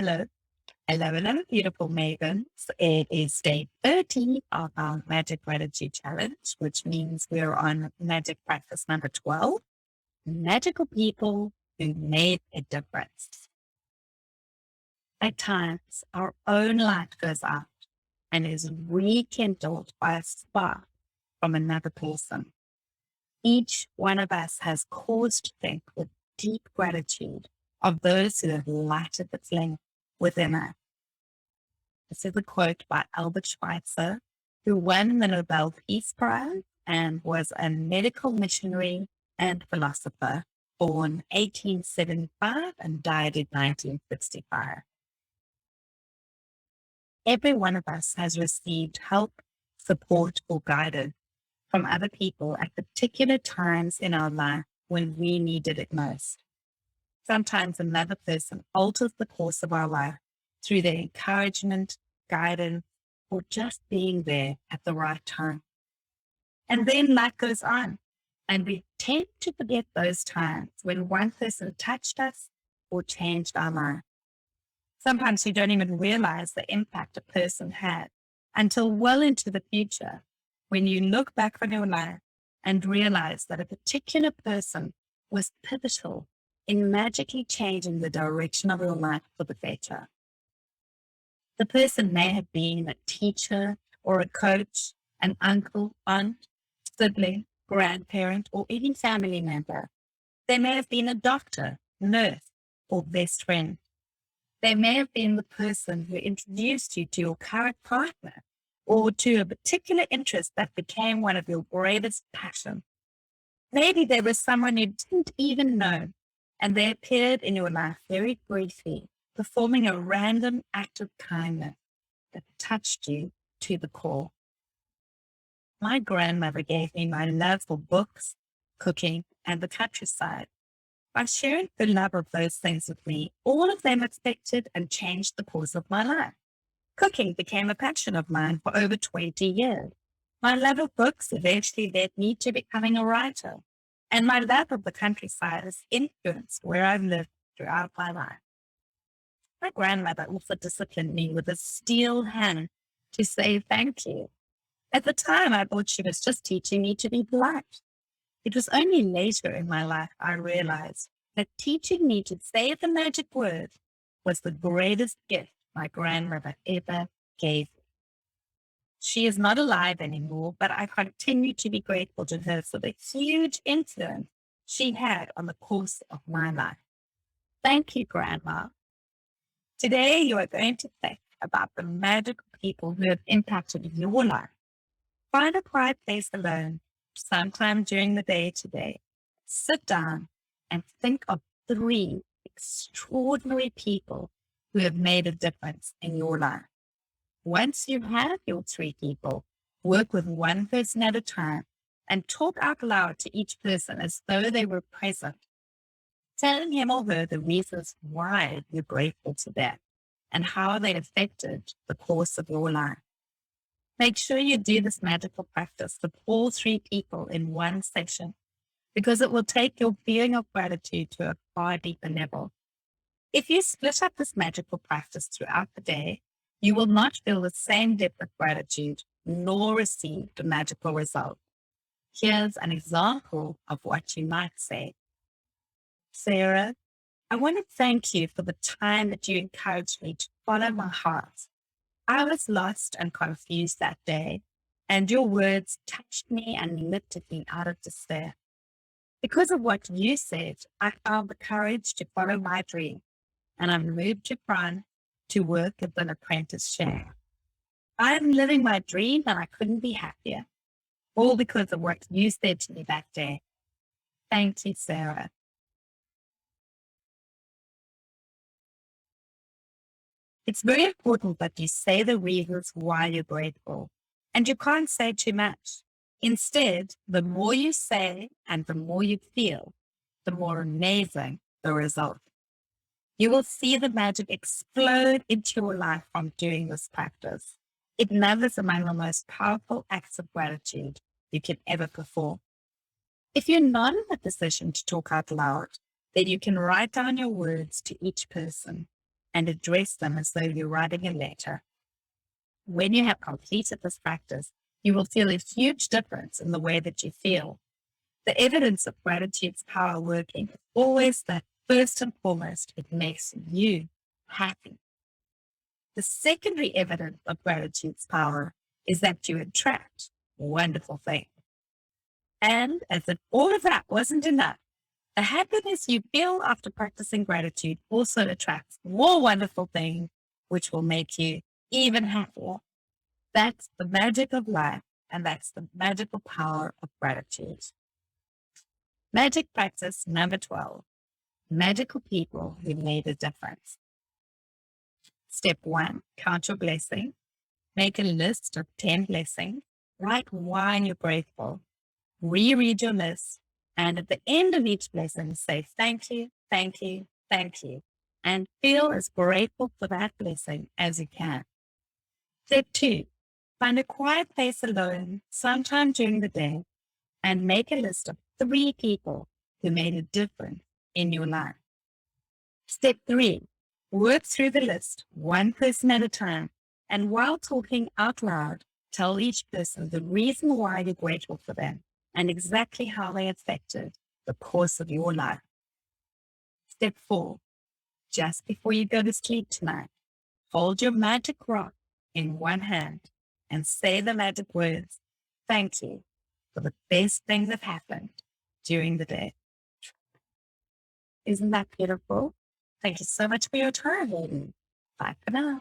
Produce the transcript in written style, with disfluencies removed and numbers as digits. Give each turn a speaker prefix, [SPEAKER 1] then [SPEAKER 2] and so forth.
[SPEAKER 1] Hello. Hello, beautiful mavens. It is day 30 of our Magic Gratitude Challenge, which means we're on magic practice number 12, magical people who made a difference. At times, our own light goes out and is rekindled by a spark from another person. Each one of us has cause to think with deep gratitude of those who have lighted the flame within us. This is a quote by Albert Schweitzer, who won the Nobel Peace Prize and was a medical missionary and philosopher, born 1875 and died in 1965. Every one of us has received help, support, or guidance from other people at particular times in our life when we needed it most. Sometimes another person alters the course of our life through their encouragement, guidance, or just being there at the right time. And then life goes on, and we tend to forget those times when one person touched us or changed our life. Sometimes we don't even realize the impact a person had until well into the future, when you look back on your life and realize that a particular person was pivotal in magically changing the direction of your life for the better. The person may have been a teacher or a coach, an uncle, aunt, sibling, grandparent, or even family member. They may have been a doctor, nurse, or best friend. They may have been the person who introduced you to your current partner or to a particular interest that became one of your greatest passions. Maybe there was someone you didn't even know, and they appeared in your life very briefly, performing a random act of kindness that touched you to the core. My grandmother gave me my love for books, cooking, and the countryside. By sharing the love of those things with me, all of them affected and changed the course of my life. Cooking became a passion of mine for over 20 years. My love of books eventually led me to becoming a writer, and my love of the countryside has influenced where I've lived throughout my life. My grandmother also disciplined me with a steel hand to say thank you. At the time, I thought she was just teaching me to be polite. It was only later in my life I realized that teaching me to say the magic word was the greatest gift my grandmother ever gave me. She is not alive anymore, but I continue to be grateful to her for the huge influence she had on the course of my life. Thank you, Grandma. Today, you are going to think about the magical people who have impacted your life. Find a quiet place alone, sometime during the day today. Sit down and think of 3 extraordinary people who have made a difference in your life. Once you have your 3 people, work with one person at a time and talk out loud to each person as though they were present. Tell him or her the reasons why you're grateful to them and how they affected the course of your life. Make sure you do this magical practice with all 3 people in one session, because it will take your feeling of gratitude to a far deeper level. If you split up this magical practice throughout the day, you will not feel the same depth of gratitude nor receive the magical result. Here's an example of what you might say. Sarah, I want to thank you for the time that you encouraged me to follow my heart. I was lost and confused that day, and your words touched me and lifted me out of despair. Because of what you said, I found the courage to follow my dream, and I've moved to France to work as an apprentice chef. I'm living my dream, and I couldn't be happier, all because of what you said to me that day. Thank you, Sarah. It's very important that you say the reasons why you're grateful, and you can't say too much. Instead, the more you say and the more you feel, the more amazing the result. You will see the magic explode into your life from doing this practice. It numbers among the most powerful acts of gratitude you can ever perform. If you're not in a position to talk out loud, then you can write down your words to each person. and address them as though you're writing a letter. When you have completed this practice, you will feel a huge difference in the way that you feel. The evidence of gratitude's power working is always that first and foremost, it makes you happy. The secondary evidence of gratitude's power is that you attract wonderful things. And as if all of that wasn't enough, the happiness you feel after practicing gratitude also attracts more wonderful things, which will make you even happier. That's the magic of life, and that's the magical power of gratitude. Magic practice number 12, magical people who made a difference. Step 1, count your blessings. Make a list of 10 blessings. Write why you're grateful. Reread your list. And at the end of each blessing, say thank you, thank you, thank you. And feel as grateful for that blessing as you can. Step 2, find a quiet place alone sometime during the day and make a list of 3 people who made a difference in your life. Step 3, work through the list one person at a time. And while talking out loud, tell each person the reason why you're grateful for them and exactly how they affected the course of your life. Step 4, just before you go to sleep tonight, hold your magic rock in one hand and say the magic words, thank you for the best things that happened during the day. Isn't that beautiful? Thank you so much for your time, lady. Bye for now.